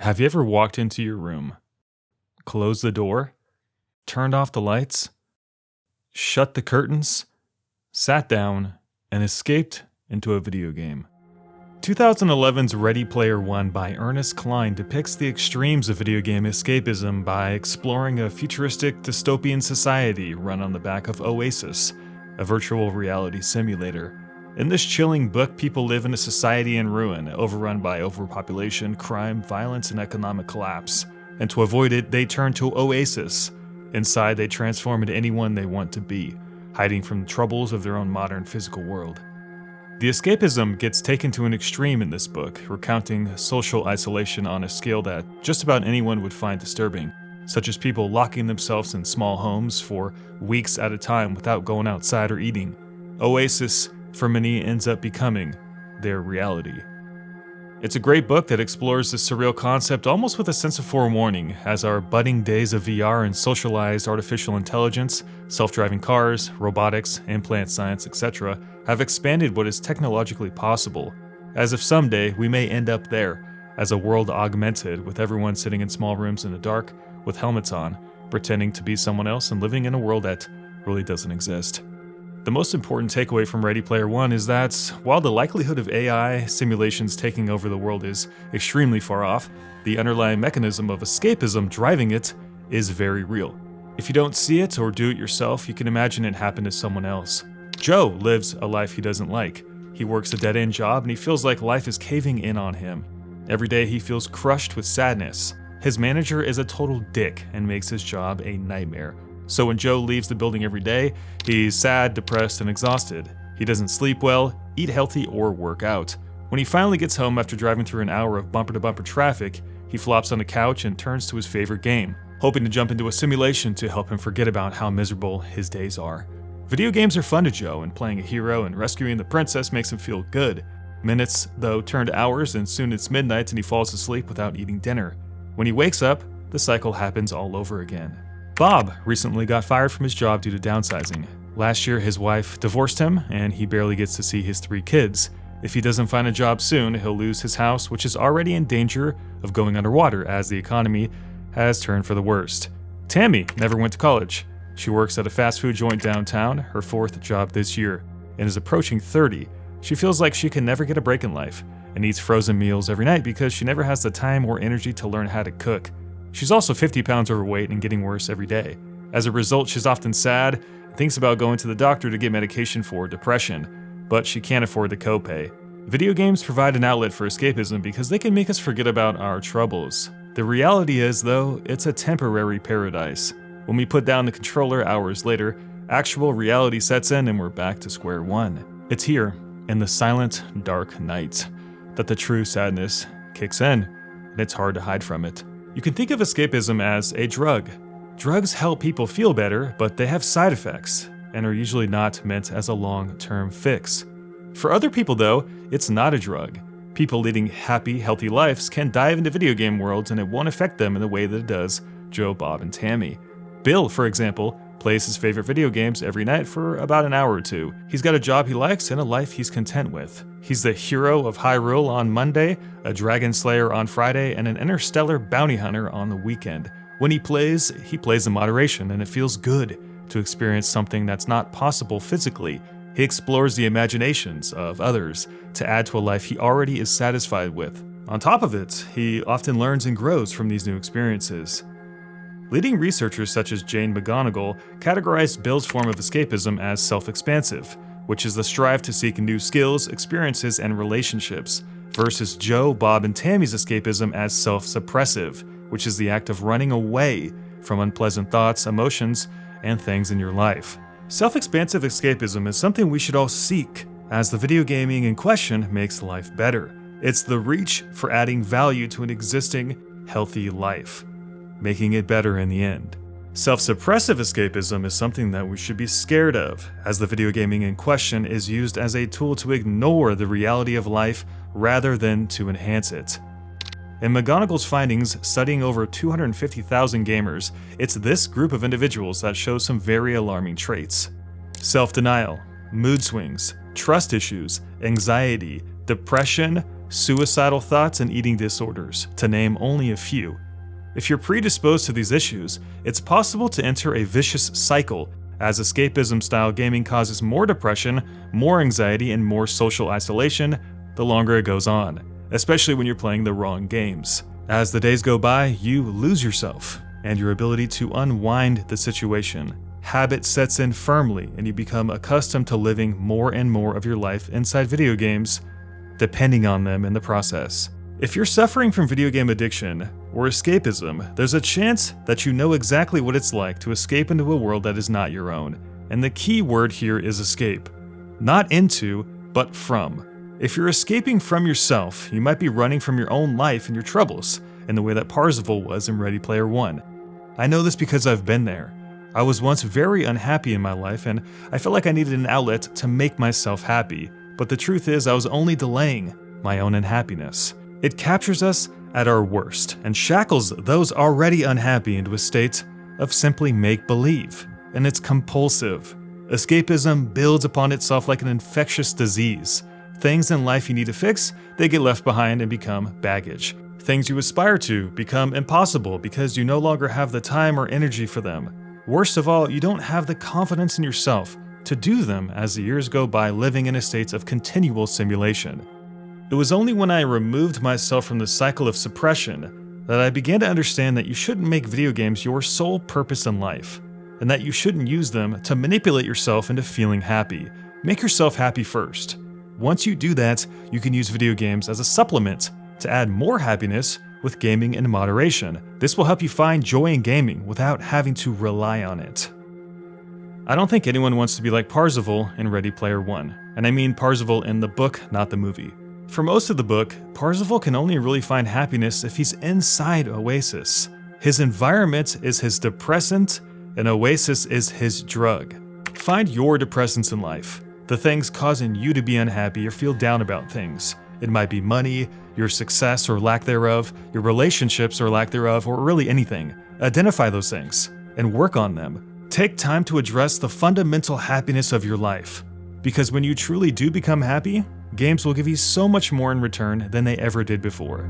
Have you ever walked into your room, closed the door, turned off the lights, shut the curtains, sat down, and escaped into a video game? 2011's Ready Player One by Ernest Cline depicts the extremes of video game escapism by exploring a futuristic dystopian society run on the back of Oasis, a virtual reality simulator. In this chilling book, people live in a society in ruin, overrun by overpopulation, crime, violence, and economic collapse. And to avoid it, they turn to Oasis. Inside, they transform into anyone they want to be, hiding from the troubles of their own modern physical world. The escapism gets taken to an extreme in this book, recounting social isolation on a scale that just about anyone would find disturbing, such as people locking themselves in small homes for weeks at a time without going outside or eating. Oasis, for many, ends up becoming their reality. It's a great book that explores this surreal concept almost with a sense of forewarning, as our budding days of VR and socialized artificial intelligence, self-driving cars, robotics, implant science, etc. have expanded what is technologically possible, as if someday we may end up there, as a world augmented with everyone sitting in small rooms in the dark with helmets on, pretending to be someone else and living in a world that really doesn't exist. The most important takeaway from Ready Player One is that, while the likelihood of AI simulations taking over the world is extremely far off, the underlying mechanism of escapism driving it is very real. If you don't see it or do it yourself, you can imagine it happen to someone else. Joe lives a life he doesn't like. He works a dead-end job and he feels like life is caving in on him. Every day he feels crushed with sadness. His manager is a total dick and makes his job a nightmare. So when Joe leaves the building every day, he's sad, depressed, and exhausted. He doesn't sleep well, eat healthy, or work out. When he finally gets home after driving through an hour of bumper-to-bumper traffic, he flops on the couch and turns to his favorite game, hoping to jump into a simulation to help him forget about how miserable his days are. Video games are fun to Joe, and playing a hero and rescuing the princess makes him feel good. Minutes, though, turn to hours, and soon it's midnight and he falls asleep without eating dinner. When he wakes up, the cycle happens all over again. Bob recently got fired from his job due to downsizing. Last year, his wife divorced him, and he barely gets to see his 3 kids. If he doesn't find a job soon, he'll lose his house, which is already in danger of going underwater as the economy has turned for the worst. Tammy never went to college. She works at a fast food joint downtown, her 4th job this year, and is approaching 30. She feels like she can never get a break in life, and eats frozen meals every night because she never has the time or energy to learn how to cook. She's also 50 pounds overweight and getting worse every day. As a result, she's often sad and thinks about going to the doctor to get medication for depression, but she can't afford the copay. Video games provide an outlet for escapism because they can make us forget about our troubles. The reality is, though, it's a temporary paradise. When we put down the controller hours later, actual reality sets in and we're back to square one. It's here, in the silent, dark night, that the true sadness kicks in, and it's hard to hide from it. You can think of escapism as a drug. Drugs help people feel better, but they have side effects and are usually not meant as a long-term fix. For other people, though, it's not a drug. People leading happy, healthy lives can dive into video game worlds and it won't affect them in the way that it does Joe, Bob, and Tammy. Bill, for example, plays his favorite video games every night for about an hour or 2. He's got a job he likes and a life he's content with. He's the hero of Hyrule on Monday, a dragon slayer on Friday, and an interstellar bounty hunter on the weekend. When he plays in moderation, and it feels good to experience something that's not possible physically. He explores the imaginations of others to add to a life he already is satisfied with. On top of it, he often learns and grows from these new experiences. Leading researchers such as Jane McGonigal categorized Bill's form of escapism as self-expansive, which is the strive to seek new skills, experiences, and relationships, versus Joe, Bob, and Tammy's escapism as self-suppressive, which is the act of running away from unpleasant thoughts, emotions, and things in your life. Self-expansive escapism is something we should all seek, as the video gaming in question makes life better. It's the reach for adding value to an existing, healthy life, making it better in the end. Self-suppressive escapism is something that we should be scared of, as the video gaming in question is used as a tool to ignore the reality of life rather than to enhance it. In McGonigal's findings, studying over 250,000 gamers, it's this group of individuals that shows some very alarming traits. Self-denial, mood swings, trust issues, anxiety, depression, suicidal thoughts, and eating disorders, to name only a few. If you're predisposed to these issues, it's possible to enter a vicious cycle, as escapism-style gaming causes more depression, more anxiety, and more social isolation the longer it goes on, especially when you're playing the wrong games. As the days go by, you lose yourself and your ability to unwind the situation. Habit sets in firmly, and you become accustomed to living more and more of your life inside video games, depending on them in the process. If you're suffering from video game addiction or escapism, there's a chance that you know exactly what it's like to escape into a world that is not your own. And the key word here is escape. Not into, but from. If you're escaping from yourself, you might be running from your own life and your troubles, in the way that Parzival was in Ready Player One. I know this because I've been there. I was once very unhappy in my life, and I felt like I needed an outlet to make myself happy, but the truth is I was only delaying my own unhappiness. It captures us at our worst, and shackles those already unhappy into a state of simply make-believe, and it's compulsive. Escapism builds upon itself like an infectious disease. Things in life you need to fix, they get left behind and become baggage. Things you aspire to become impossible because you no longer have the time or energy for them. Worst of all, you don't have the confidence in yourself to do them as the years go by, living in a state of continual simulation. It was only when I removed myself from the cycle of suppression that I began to understand that you shouldn't make video games your sole purpose in life, and that you shouldn't use them to manipulate yourself into feeling happy. Make yourself happy first. Once you do that, you can use video games as a supplement to add more happiness with gaming in moderation. This will help you find joy in gaming without having to rely on it. I don't think anyone wants to be like Parzival in Ready Player One, and I mean Parzival in the book, not the movie. For most of the book, Parzival can only really find happiness if he's inside Oasis. His environment is his depressant, and Oasis is his drug. Find your depressants in life. The things causing you to be unhappy or feel down about things. It might be money, your success or lack thereof, your relationships or lack thereof, or really anything. Identify those things and work on them. Take time to address the fundamental happiness of your life. Because when you truly do become happy, games will give you so much more in return than they ever did before.